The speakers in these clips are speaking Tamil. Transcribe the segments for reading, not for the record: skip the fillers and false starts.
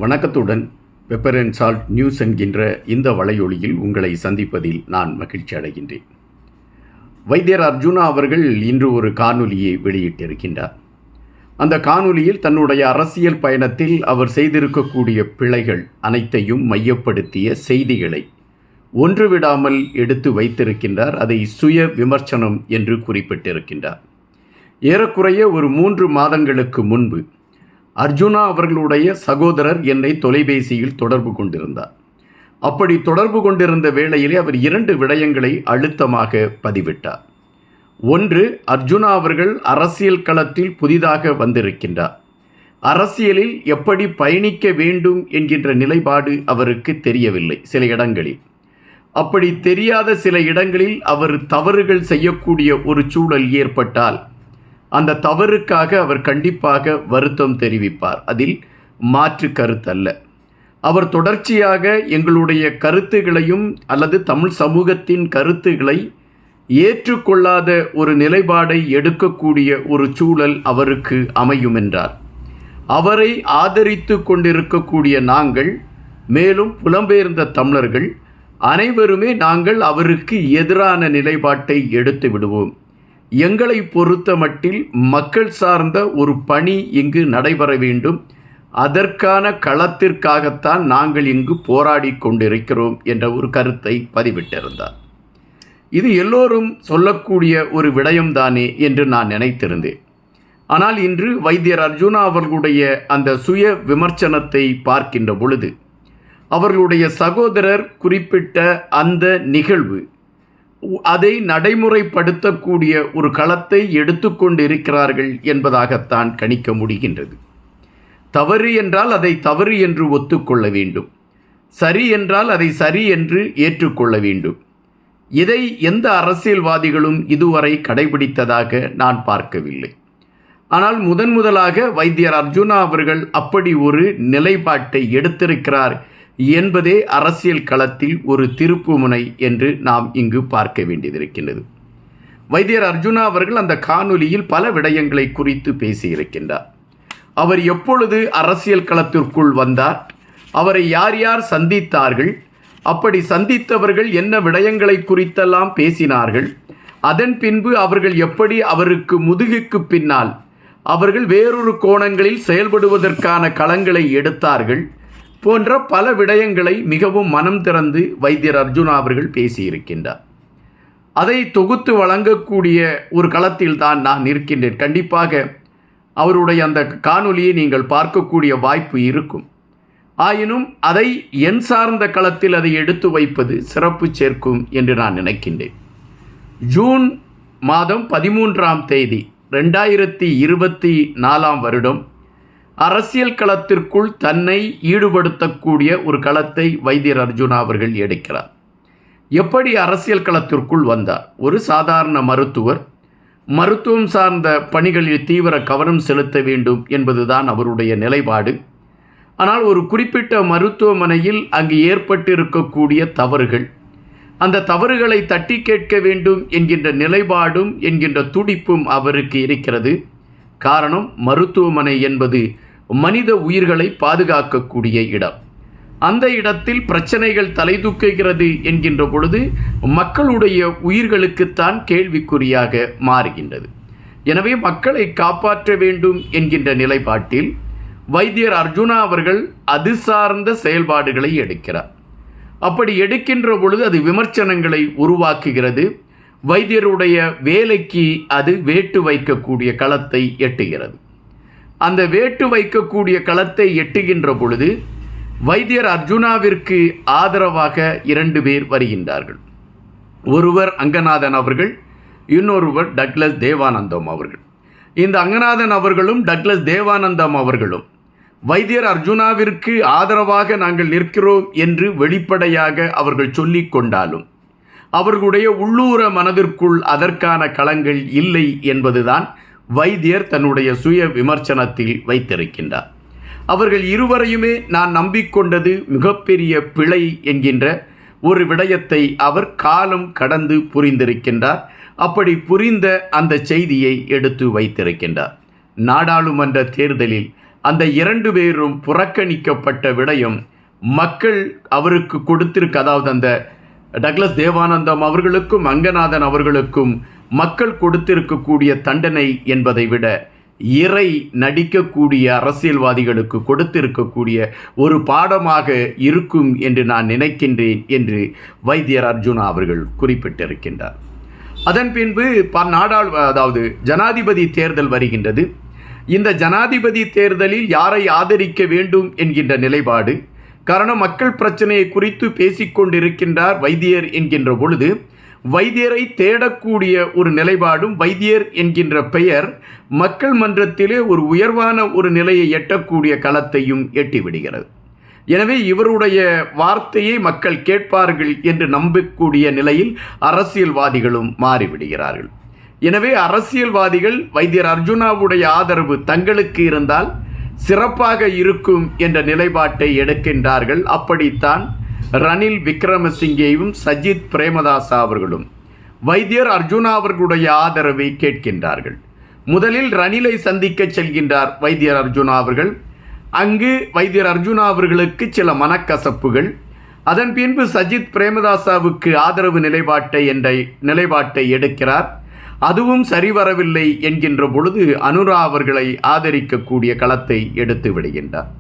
வணக்கத்துடன் பெப்பர் அண்ட் சால்ட் நியூஸ் என்கின்ற இந்த வலையொலியில் உங்களை சந்திப்பதில் நான் மகிழ்ச்சி அடைகின்றேன். வைத்தியர் அர்ஜுனா அவர்கள் இன்று ஒரு காணொலியை வெளியிட்டிருக்கின்றார். அந்த காணொலியில் தன்னுடைய அரசியல் பயணத்தில் அவர் செய்திருக்கக்கூடிய பிழைகள் அனைத்தையும் மையப்படுத்திய செய்திகளை ஒன்றுவிடாமல் எடுத்து வைத்திருக்கின்றார். அதை சுய விமர்சனம் என்று குறிப்பிட்டிருக்கின்றார். ஏறக்குறைய ஒரு 3 மாதங்களுக்கு முன்பு அர்ஜுனா அவர்களுடைய சகோதரர் என்னை தொலைபேசியில் தொடர்பு கொண்டிருந்தார். அப்படி தொடர்பு கொண்டிருந்த வேளையிலே அவர் 2 விடயங்களை அழுத்தமாக பதிவிட்டார். ஒன்று, அர்ஜுனா அவர்கள் அரசியல் களத்தில் புதிதாக வந்திருக்கின்றார். அரசியலில் எப்படி பயணிக்க வேண்டும் என்கின்ற நிலைப்பாடு அவருக்கு தெரியவில்லை. சில இடங்களில் அப்படி தெரியாத சில இடங்களில் அவர் தவறுகள் செய்யக்கூடிய ஒரு சூழல் ஏற்பட்டால் அந்த தவறுக்காக அவர் கண்டிப்பாக வருத்தம் தெரிவிப்பார். அதில் மாற்று கருத்தல்ல. அவர் தொடர்ச்சியாக எங்களுடைய கருத்துகளையும் அல்லது தமிழ் சமூகத்தின் கருத்துக்களை ஏற்றுக்கொள்ளாத ஒரு நிலைப்பாடை எடுக்கக்கூடிய ஒரு சூழல் அவருக்கு அமையும் என்றார். அவரை ஆதரித்து கொண்டிருக்கக்கூடிய நாங்கள், மேலும் புலம்பெயர்ந்த தமிழர்கள் அனைவருமே நாங்கள் அவருக்கு எதிரான நிலைப்பாட்டை எடுத்து விடுவோம். எங்களை பொறுத்த மட்டில் மக்கள் சார்ந்த ஒரு பணி இங்கு நடைபெற வேண்டும். அதற்கான களத்திற்காகத்தான் நாங்கள் இங்கு போராடி கொண்டிருக்கிறோம் என்ற ஒரு கருத்தை பதிவிட்டிருந்தார். இது எல்லோரும் சொல்லக்கூடிய ஒரு விடயம்தானே என்று நான் நினைத்திருந்தேன். ஆனால் இன்று வைத்தியர் அர்ஜுனா அவர்களுடைய அந்த சுய விமர்சனத்தை பார்க்கின்ற பொழுது அவர்களுடைய சகோதரர் குறிப்பிட்ட அந்த நிகழ்வு அதை நடைமுறைப்படுத்தக்கூடிய ஒரு களத்தை எடுத்துக்கொண்டிருக்கிறார்கள் என்பதாகத்தான் கணிக்க முடிகின்றது. தவறு என்றால் அதை தவறு என்று ஒத்துக்கொள்ள வேண்டும். சரி என்றால் அதை சரி என்று ஏற்றுக்கொள்ள வேண்டும். இதை எந்த அரசியல்வாதிகளும் இதுவரை கடைபிடித்ததாக நான் பார்க்கவில்லை. ஆனால் முதலாக வைத்தியர் அர்ஜுனா அவர்கள் அப்படி ஒரு நிலைப்பாட்டை எடுத்திருக்கிறார் என்பதே அரசியல் களத்தில் ஒரு திருப்புமுனை என்று நாம் இங்கு பார்க்க வேண்டியதிருக்கின்றது. வைத்தியர் அர்ஜுனா அவர்கள் அந்த காணொலியில் பல விடயங்களை குறித்து பேசியிருக்கின்றார். அவர் எப்பொழுது அரசியல் களத்திற்குள் வந்தார், அவரை யார் யார் சந்தித்தார்கள், அப்படி சந்தித்தவர்கள் என்ன விடயங்களை குறித்தெல்லாம் பேசினார்கள், அதன் பின்பு அவர்கள் எப்படி அவருக்கு முதுகுக்கு பின்னால் அவர்கள் வேறொரு கோணங்களில் செயல்படுவதற்கான களங்களை எடுத்தார்கள் போன்ற பல விடயங்களை மிகவும் மனம் திறந்து வைத்தியர் அர்ஜுனா அவர்கள் பேசியிருக்கின்றார். அதை தொகுத்து வழங்கக்கூடிய ஒரு களத்தில் தான் நான் இருக்கின்றேன். கண்டிப்பாக அவருடைய அந்த காணொலியை நீங்கள் பார்க்கக்கூடிய வாய்ப்பு இருக்கும். ஆயினும் அதை என் சார்ந்த களத்தில் அதை எடுத்து வைப்பது சிறப்பு சேர்க்கும் என்று நான் நினைக்கின்றேன். ஜூன் மாதம் 13ஆம் தேதி 2024 வருடம் அரசியல் களத்திற்குள் தன்னை ஈடுபடுத்தக்கூடிய ஒரு களத்தை வைத்தியர் அர்ஜுனா அவர்கள் எடுக்கிறார். எப்படி அரசியல் களத்திற்குள் வந்தார்? ஒரு சாதாரண மருத்துவர், மருத்துவம் சார்ந்த பணிகளில் தீவிர கவனம் செலுத்த வேண்டும் என்பதுதான் அவருடைய நிலைப்பாடு. ஆனால் ஒரு குறிப்பிட்ட மருத்துவமனையில் அங்கு ஏற்பட்டிருக்கக்கூடிய தவறுகள், அந்த தவறுகளை தட்டி கேட்க வேண்டும் என்கின்ற நிலைப்பாடும் என்கின்ற துடிப்பும் அவருக்கு இருக்கிறது. காரணம், மருத்துவமனை என்பது மனித உயிர்களை பாதுகாக்கக்கூடிய இடம். அந்த இடத்தில் பிரச்சனைகள் தலை தூக்குகிறது என்கின்ற பொழுது மக்களுடைய உயிர்களுக்குத்தான் கேள்விக்குறியாக மாறுகின்றது. எனவே மக்களை காப்பாற்ற வேண்டும் என்கின்ற நிலைப்பாட்டில் வைத்தியர் அர்ஜுனா அவர்கள் அது சார்ந்த செயல்பாடுகளை எடுக்கிறார். அப்படி எடுக்கின்ற பொழுது அது விமர்சனங்களை உருவாக்குகிறது. வைத்தியருடைய வேலைக்கு அது வேட்டு வைக்கக்கூடிய களத்தை எட்டுகிறது. அந்த வேட்டு வைக்கக்கூடிய களத்தை எட்டுகின்ற பொழுது வைத்தியர் அர்ஜுனாவிற்கு ஆதரவாக 2 பேர் வருகின்றார்கள். ஒருவர் அங்கநாதன் அவர்கள், இன்னொருவர் டக்ளஸ் தேவானந்தம் அவர்கள். இந்த அங்கநாதன் அவர்களும் டக்ளஸ் தேவானந்தம் அவர்களும் வைத்தியர் அர்ஜுனாவிற்கு ஆதரவாக நாங்கள் நிற்கிறோம் என்று வெளிப்படையாக அவர்கள் சொல்லிக் கொண்டாலும் அவர்களுடைய உள்ளூர மனதிற்குள் அதற்கான களங்கள் இல்லை என்பதுதான் வைத்தியர் தன்னுடைய சுய விமர்சனத்தில் வைத்திருக்கின்றார். அவர்கள் இருவரையுமே நான் நம்பிக்கொண்டது மிகப்பெரிய பிழை என்கின்ற ஒரு விடயத்தை அவர் காலம் கடந்து புரிந்திருக்கின்றார். அப்படி புரிந்த அந்த செய்தியை எடுத்து வைத்திருக்கின்றார். நாடாளுமன்ற தேர்தலில் அந்த 2 பேரும் புறக்கணிக்கப்பட்ட விடயம் மக்கள் அவருக்கு கொடுத்திருக்க, அதாவது அந்த டக்ளஸ் தேவானந்தம் அவர்களுக்கும் அங்கநாதன் அவர்களுக்கும் மக்கள் கொடுத்திருக்கக்கூடிய தண்டனை என்பதை விட இறை நடிக்கக்கூடிய அரசியல்வாதிகளுக்கு கொடுத்திருக்கக்கூடிய ஒரு பாடமாக இருக்கும் என்று நான் நினைக்கின்றேன் என்று வைத்தியர் அர்ஜுனா அவர்கள் குறிப்பிட்டிருக்கின்றார். அதன் பின்பு அதாவது ஜனாதிபதி தேர்தல் வருகின்றது. இந்த ஜனாதிபதி தேர்தலில் யாரை ஆதரிக்க வேண்டும் என்கின்ற நிலைப்பாடு, காரணம் மக்கள் பிரச்சனையை குறித்து பேசிக்கொண்டிருக்கின்றார் வைத்தியர் என்கின்ற பொழுது வைத்தியரை தேடக்கூடிய ஒரு நிலைப்பாடும், வைத்தியர் என்கின்ற பெயர் மக்கள் மன்றத்திலே ஒரு உயர்வான ஒரு நிலையை எட்டக்கூடிய களத்தையும் எட்டிவிடுகிறது. எனவே இவருடைய வார்த்தையை மக்கள் கேட்பார்கள் என்று நம்பக்கூடிய நிலையில் அரசியல்வாதிகளும் மாறிவிடுகிறார்கள். எனவே அரசியல்வாதிகள் வைத்தியர் அர்ஜுனாவுடைய ஆதரவு தங்களுக்கு இருந்தால் சிறப்பாக இருக்கும் என்ற நிலைப்பாட்டை எடுக்கின்றார்கள். அப்படித்தான் ரணில் விக்ரமசிங்கேயும் சஜித் பிரேமதாசா அவர்களும் வைத்தியர் அர்ஜுனா அவர்களுடைய ஆதரவை கேட்கின்றார்கள். முதலில் ரணிலை சந்திக்க செல்கின்றார் வைத்தியர் அர்ஜுனா அவர்கள். அங்கு வைத்தியர் அர்ஜுனா அவர்களுக்கு சில மனக்கசப்புகள், அதன் பின்பு சஜித் பிரேமதாசாவுக்கு ஆதரவு நிலைப்பாட்டை எடுக்கிறார். அதுவும் சரிவரவில்லை என்கின்ற பொழுது அனுரா அவர்களை ஆதரிக்கக்கூடிய களத்தை எடுத்து விடுகின்றார்.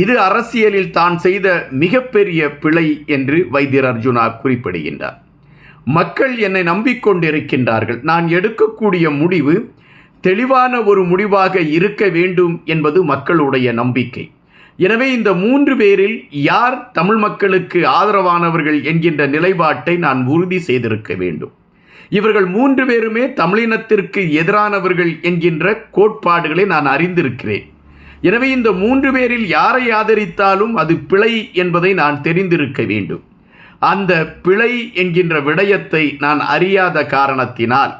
இது அரசியலில் தான் செய்த மிகப்பெரிய பிழை என்று வைத்தியர் அர்ஜுனா குறிப்பிடுகின்றார். மக்கள் என்னை நம்பிக்கொண்டிருக்கின்றார்கள், நான் எடுக்கக்கூடிய முடிவு தெளிவான ஒரு முடிவாக இருக்க வேண்டும் என்பது மக்களுடைய நம்பிக்கை. எனவே இந்த 3 பேரில் யார் தமிழ் மக்களுக்கு ஆதரவானவர்கள் என்கின்ற நிலைப்பாட்டை நான் உறுதி செய்திருக்க வேண்டும். இவர்கள் 3 பேருமே தமிழினத்திற்கு எதிரானவர்கள் என்கின்ற கோட்பாடுகளை நான் அறிந்திருக்கிறேன். எனவே இந்த 3 பேரில் யாரை ஆதரித்தாலும் அது பிழை என்பதை நான் தெரிந்திருக்க வேண்டும். அந்த பிழை என்கின்ற விடயத்தை நான் அறியாத காரணத்தினால்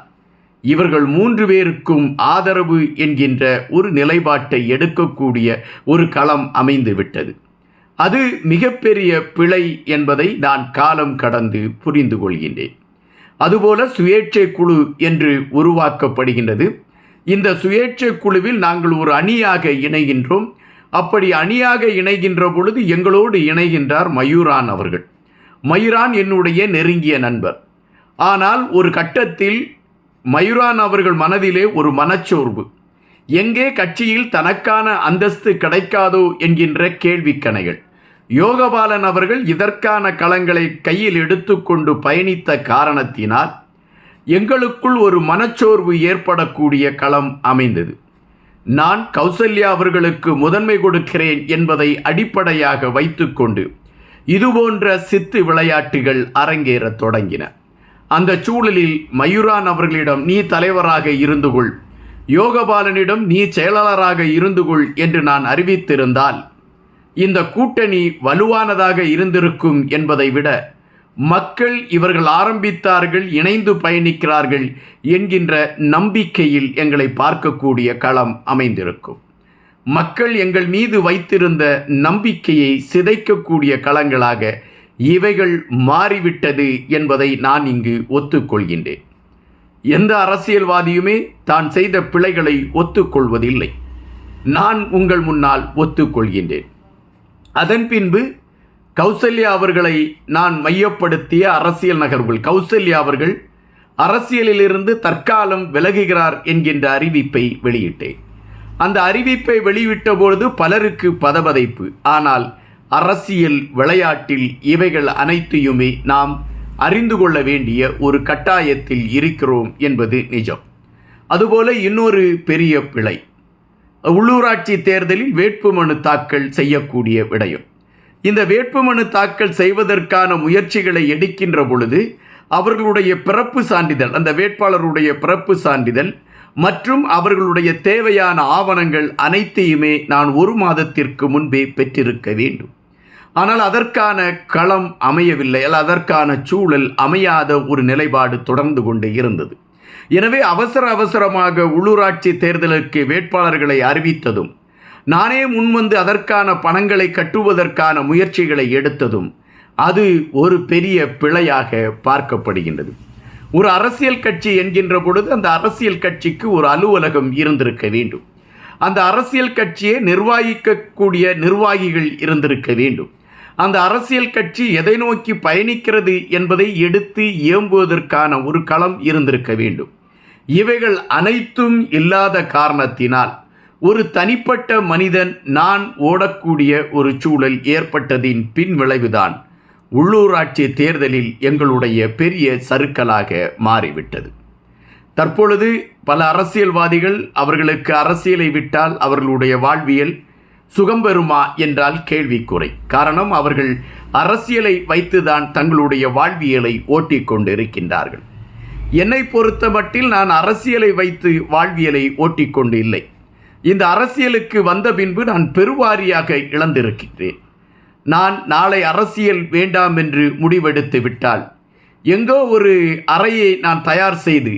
இவர்கள் 3 பேருக்கும் ஆதரவு என்கின்ற ஒரு நிலைப்பாட்டை எடுக்கக்கூடிய ஒரு களம் அமைந்து விட்டது. அது மிகப்பெரிய பிழை என்பதை நான் காலம் கடந்து புரிந்து கொள்கின்றேன். அதுபோல சுயேட்சை குழு என்று உருவாக்கப்படுகின்றது. இந்த சுயேட்சை குழுவில் நாங்கள் ஒரு அணியாக இணைகின்றோம். அப்படி அணியாக இணைகின்ற பொழுது எங்களோடு இணைகின்றார் மயூரான் அவர்கள். மயூரான் என்னுடைய நெருங்கிய நண்பர். ஆனால் ஒரு கட்டத்தில் மயூரான் அவர்கள் மனதிலே ஒரு மனச்சோர்வு, எங்கே கட்சியில் தனக்கான அந்தஸ்து கிடைக்காதோ என்கின்ற கேள்விக்கணைகள். யோகபாலன் அவர்கள் இதற்கான களங்களை கையில் எடுத்துக்கொண்டு பயணித்த காரணத்தினால் எங்களுக்குள் ஒரு மனச்சோர்வு ஏற்படக்கூடிய களம் அமைந்தது. நான் கௌசல்யா அவர்களுக்கு முதன்மை கொடுக்கிறேன் என்பதை அடிப்படையாக வைத்துக்கொண்டு இதுபோன்ற சித்து விளையாட்டுகள் அரங்கேறத் தொடங்கின. அந்த சூழலில் மயூரான் அவர்களிடம் நீ தலைவராக இருந்து கொள், யோகபாலனிடம் நீ செயலாளராக இருந்து கொள் என்று நான் அறிவித்திருந்தால் இந்த கூட்டணி வலுவானதாக இருந்திருக்கும் என்பதை விட மக்கள் இவர்கள் ஆரம்பித்தார்கள், இணைந்து பயணிக்கிறார்கள் என்கின்ற நம்பிக்கையில் எங்களை பார்க்கக்கூடிய களம் அமைந்திருக்கும். மக்கள் எங்கள் மீது வைத்திருந்த நம்பிக்கையை சிதைக்கக்கூடிய களங்களாக இவைகள் மாறிவிட்டது என்பதை நான் இங்கு ஒத்துக்கொள்கின்றேன். எந்த அரசியல்வாதியுமே தான் செய்த பிழைகளை ஒத்துக்கொள்வதில்லை. நான் உங்கள் முன்னால் ஒத்துக்கொள்கின்றேன். அதன் பின்பு கௌசல்யா அவர்களை நான் மையப்படுத்திய அரசியல் நகர்வுகள், கௌசல்யா அவர்கள் அரசியலிலிருந்து தற்காலம் விலகுகிறார் என்கின்ற அறிவிப்பை வெளியிட்டேன். அந்த அறிவிப்பை வெளியிட்ட பொழுது பலருக்கு பதபதைப்பு. ஆனால் அரசியல் விளையாட்டில் இவைகள் அனைத்தையுமே நாம் அறிந்து கொள்ள வேண்டிய ஒரு கட்டாயத்தில் இருக்கிறோம் என்பது நிஜம். அதுபோல இன்னொரு பெரிய பிழை, உள்ளூராட்சி தேர்தலில் வேட்புமனு தாக்கல் செய்யக்கூடிய விடயம். இந்த வேட்புமனு தாக்கல் செய்வதற்கான முயற்சிகளை எடுக்கின்ற பொழுது அவர்களுடைய பிறப்பு சான்றிதழ், அந்த வேட்பாளருடைய பிறப்பு சான்றிதழ் மற்றும் அவர்களுடைய தேவையான ஆவணங்கள் அனைத்தையுமே நான் 1 மாதத்திற்கு முன்பே பெற்றிருக்க வேண்டும். ஆனால் அதற்கான களம் அமையவில்லை, அதற்கான சூழல் அமையாத ஒரு நிலைப்பாடு தொடர்ந்து கொண்டு இருந்தது. எனவே அவசரமாக உள்ளூராட்சி தேர்தலுக்கு வேட்பாளர்களை அறிவித்ததும், நானே முன்வந்து அதற்கான பணங்களை கட்டுவதற்கான முயற்சிகளை எடுத்ததும் அது ஒரு பெரிய பிழையாக பார்க்கப்படுகின்றது. ஒரு அரசியல் கட்சி என்கின்ற பொழுது அந்த அரசியல் கட்சிக்கு ஒரு அலுவலகம் இருந்திருக்க வேண்டும். அந்த அரசியல் கட்சியை நிர்வகிக்கக்கூடிய நிர்வாகிகள் இருந்திருக்க வேண்டும். அந்த அரசியல் கட்சி எதை நோக்கி பயணிக்கிறது என்பதை எடுத்து இயம்புவதற்கான ஒரு களம் இருந்திருக்க வேண்டும். இவைகள் அனைத்தும் இல்லாத காரணத்தினால் ஒரு தனிப்பட்ட மனிதன் நான் ஓடக்கூடிய ஒரு சூழல் ஏற்பட்டதின் பின் விளைவுதான் உள்ளூராட்சி தேர்தலில் எங்களுடைய பெரிய சறுக்கலாக மாறிவிட்டது. தற்பொழுது பல அரசியல்வாதிகள் அவர்களுக்கு அரசியலை விட்டால் அவர்களுடைய வாழ்வியல் சுகம் பெறுமா என்றால் கேள்விக்குறை. காரணம், அவர்கள் அரசியலை வைத்துதான் தங்களுடைய வாழ்வியலை ஓட்டிக்கொண்டு இருக்கின்றார்கள். என்னை பொறுத்த மட்டில் நான் அரசியலை வைத்து வாழ்வியலை ஓட்டிக்கொண்டு இல்லை. இந்த அரசியலுக்கு வந்த பின்பு நான் பெருவாரியாக இழந்திருக்கின்றேன். நான் நாளை அரசியல் வேண்டாம் என்று முடிவெடுத்து விட்டால் எங்கோ ஒரு அறையை நான் தயார் செய்து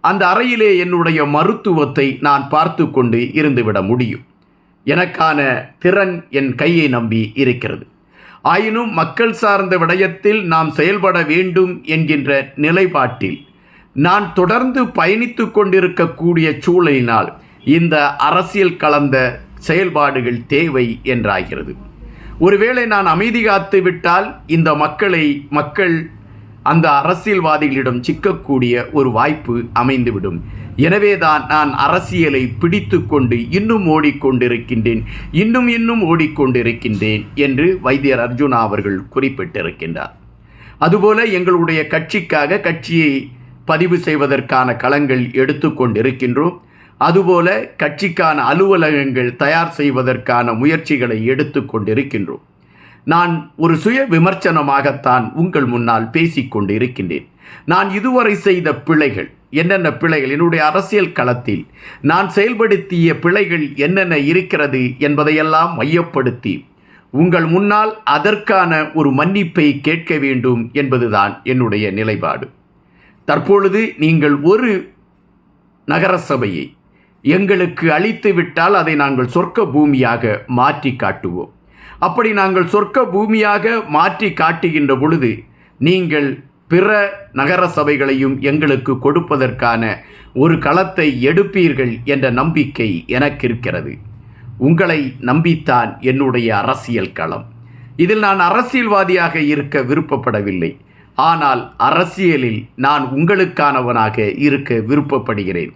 அந்த அறையிலே என்னுடைய மருத்துவத்தை நான் பார்த்து கொண்டு இருந்துவிட முடியும். எனக்கான திறன் என் கையை நம்பி இருக்கிறது. ஆயினும் மக்கள் சார்ந்த விடயத்தில் நாம் செயல்பட வேண்டும் என்கின்ற நிலைப்பாட்டில் நான் தொடர்ந்து பயணித்து கொண்டிருக்கக்கூடிய சூழலினால் இந்த அரசியல் கலந்த செயல்பாடுகள் தேவை என்றாகிறது. ஒருவேளை நான் அமைதி காத்து விட்டால் இந்த மக்கள் அந்த அரசியல்வாதிகளிடம் சிக்கக்கூடிய ஒரு வாய்ப்பு அமைந்துவிடும். எனவேதான் நான் அரசியலை பிடித்து கொண்டு இன்னும் ஓடிக்கொண்டிருக்கின்றேன் என்று வைத்தியர் அர்ஜுனா அவர்கள் குறிப்பிட்டிருக்கின்றார். அதுபோல எங்களுடைய கட்சியை பதிவு செய்வதற்கான களங்கள் எடுத்துக்கொண்டிருக்கின்றோம். அதுபோல கட்சிக்கான அலுவலகங்கள் தயார் செய்வதற்கான முயற்சிகளை எடுத்துக்கொண்டிருக்கின்றோம். நான் ஒரு சுய விமர்சனமாகத்தான் உங்கள் முன்னால் பேசிக்கொண்டு இருக்கின்றேன். நான் இதுவரை செய்த பிழைகள் என்னென்ன பிழைகள், என்னுடைய அரசியல் களத்தில் நான் செயல்படுத்திய பிழைகள் என்னென்ன இருக்கிறது என்பதையெல்லாம் மையப்படுத்தி உங்கள் முன்னால் அதற்கான ஒரு மன்னிப்பை கேட்க வேண்டும் என்பதுதான் என்னுடைய நிலைப்பாடு. தற்பொழுது நீங்கள் ஒரு நகர சபையை எங்களுக்கு அளித்து விட்டால் அதை நாங்கள் சொர்க்க பூமியாக மாற்றி காட்டுவோம். அப்படி நாங்கள் சொர்க்க பூமியாக மாற்றி காட்டுகின்ற பொழுது நீங்கள் பிற நகர சபைகளையும் எங்களுக்கு கொடுப்பதற்கான ஒரு களத்தை எடுப்பீர்கள் என்ற நம்பிக்கை எனக்கு இருக்கிறது. உங்களை நம்பித்தான் என்னுடைய அரசியல் களம். இதில் நான் அரசியல்வாதியாக இருக்க விருப்பப்படவில்லை. ஆனால் அரசியலில் நான் உங்களுக்கானவனாக இருக்க விருப்பப்படுகிறேன்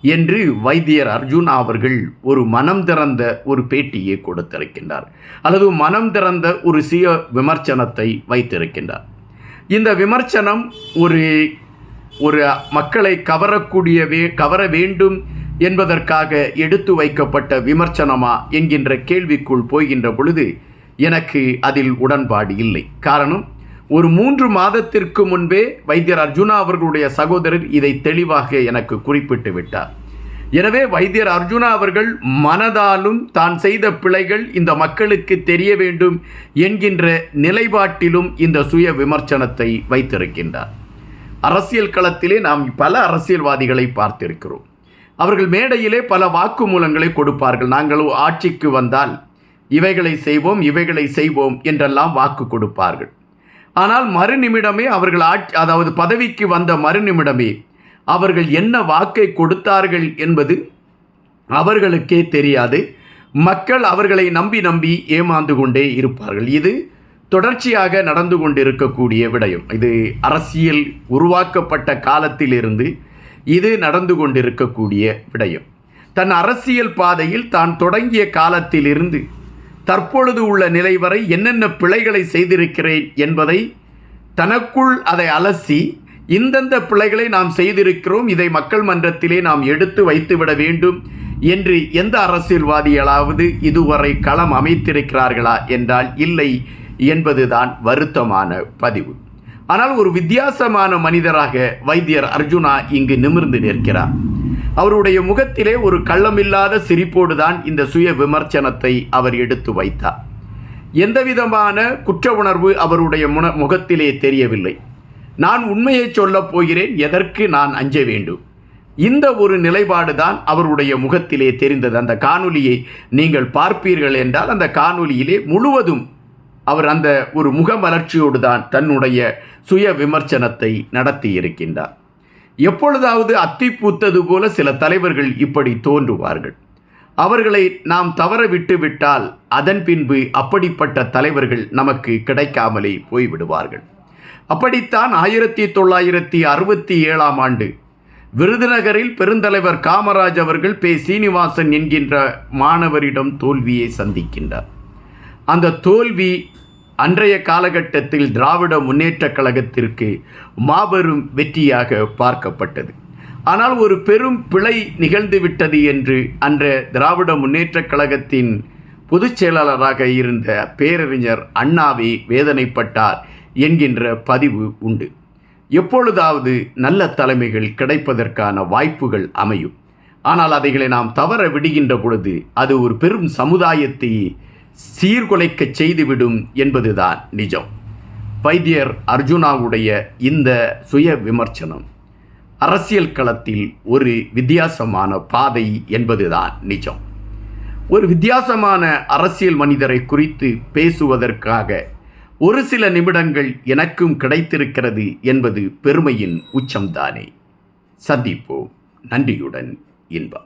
என்று வைத்தியர் அர்ஜுனா அவர்கள் ஒரு மனம் திறந்த ஒரு பேட்டியை கொடுத்திருக்கின்றார், அல்லது மனம் திறந்த ஒரு சுய விமர்சனத்தை வைத்திருக்கின்றார். இந்த விமர்சனம் ஒரு மக்களை கவர வேண்டும் என்பதற்காக எடுத்து வைக்கப்பட்ட விமர்சனமா என்கின்ற கேள்விக்குள் போகின்ற பொழுது எனக்கு அதில் உடன்பாடு இல்லை. காரணம், ஒரு 3 மாதத்திற்கு முன்பே வைத்தியர் அர்ஜுனா அவர்களுடைய சகோதரர் இதை தெளிவாக எனக்கு குறிப்பிட்டு விட்டார். எனவே வைத்தியர் அர்ஜுனா அவர்கள் மனதாலும் தான் செய்த பிழைகள் இந்த மக்களுக்கு தெரிய வேண்டும் என்கின்ற நிலைப்பாட்டிலும் இந்த சுய விமர்சனத்தை வைத்திருக்கின்றார். அரசியல் களத்திலே நாம் பல அரசியல்வாதிகளை பார்த்திருக்கிறோம். அவர்கள் மேடையிலே பல வாக்குமூலங்களை கொடுப்பார்கள். நாங்கள் ஆட்சிக்கு வந்தால் இவைகளை செய்வோம் என்றெல்லாம் வாக்கு கொடுப்பார்கள். ஆனால் மறுநிமிடமே அவர்கள் பதவிக்கு வந்த மறுநிமிடமே அவர்கள் என்ன வாக்கை கொடுத்தார்கள் என்பது அவர்களுக்கே தெரியாது. மக்கள் அவர்களை நம்பி ஏமாந்து கொண்டே இருப்பார்கள். இது தொடர்ச்சியாக நடந்து கொண்டிருக்கக்கூடிய விடயம். இது அரசியல் உருவாக்கப்பட்ட காலத்திலிருந்து இது நடந்து கொண்டிருக்கக்கூடிய விடயம். தன் அரசியல் பாதையில் தான் தொடங்கிய காலத்திலிருந்து தற்பொழுது உள்ள நிலை வரை என்னென்ன பிழைகளை செய்திருக்கிறேன் என்பதை தனக்குள் அதை அலசி இந்தந்த பிழைகளை நாம் செய்திருக்கிறோம், இதை மக்கள் மன்றத்திலே நாம் எடுத்து வைத்துவிட வேண்டும் என்று எந்த அரசியல்வாதிகளாவது இதுவரை களம் அமைத்திருக்கிறார்களா என்றால் இல்லை என்பதுதான் வருத்தமான பதிவு. ஆனால் ஒரு வித்தியாசமான மனிதராக வைத்தியர் அர்ஜுனா இங்கு நிமிர்ந்து நிற்கிறார். அவருடைய முகத்திலே ஒரு கள்ளமில்லாத சிரிப்போடு தான் இந்த சுய விமர்சனத்தை அவர் எடுத்து வைத்தார். எந்தவிதமான குற்ற உணர்வு அவருடைய முகத்திலே தெரியவில்லை. நான் உண்மையை சொல்லப் போகிறேன், எதற்கு நான் அஞ்ச வேண்டும், இந்த ஒரு நிலைப்பாடு தான் அவருடைய முகத்திலே தெரிந்தது. அந்த காணொலியை நீங்கள் பார்ப்பீர்கள் என்றால் அந்த காணொலியிலே முழுவதும் அவர் அந்த ஒரு முகமலர்ச்சியோடு தான் தன்னுடைய சுய விமர்சனத்தை நடத்தி இருக்கின்றார். எப்பொழுதாவது அத்தி பூத்தது போல சில தலைவர்கள் இப்படி தோன்றுவார்கள். அவர்களை நாம் தவற விட்டுவிட்டால் அதன் பின்பு அப்படிப்பட்ட தலைவர்கள் நமக்கு கிடைக்காமலே போய்விடுவார்கள். அப்படித்தான் 1967 ஆண்டு விருதுநகரில் பெருந்தலைவர் காமராஜ் அவர்கள் பே. சீனிவாசன் என்கின்ற மாணவரிடம் தோல்வியை சந்திக்கின்றார். அந்த தோல்வி அன்றைய காலகட்டத்தில் திராவிட முன்னேற்றக் கழகத்திற்கு மாபெரும் வெற்றியாக பார்க்கப்பட்டது. ஆனால் ஒரு பெரும் பிழை நிகழ்ந்துவிட்டது என்று அன்றைய திராவிட முன்னேற்றக் கழகத்தின் பொதுச் செயலாளராக இருந்த பேரறிஞர் அண்ணாவே வேதனைப்பட்டார் என்கின்ற பதிவு உண்டு. எப்பொழுதாவது நல்ல தலைமைகள் கிடைப்பதற்கான வாய்ப்புகள் அமையும். ஆனால் அதைகளை நாம் தவற விடுகின்ற பொழுது அது ஒரு பெரும் சமுதாயத்தை சீர்குலைக்க செய்துவிடும் என்பதுதான் நிஜம். வைத்தியர் அர்ஜுனாவுடைய இந்த சுய விமர்சனம் அரசியல் களத்தில் ஒரு வித்தியாசமான பாதை என்பதுதான் நிஜம். ஒரு வித்தியாசமான அரசியல் மனிதரை குறித்து பேசுவதற்காக ஒரு சில நிமிடங்கள் எனக்கும் கிடைத்திருக்கிறது என்பது பெருமையின் உச்சம்தானே. சந்திப்போம். நன்றியுடன் இன்பம்.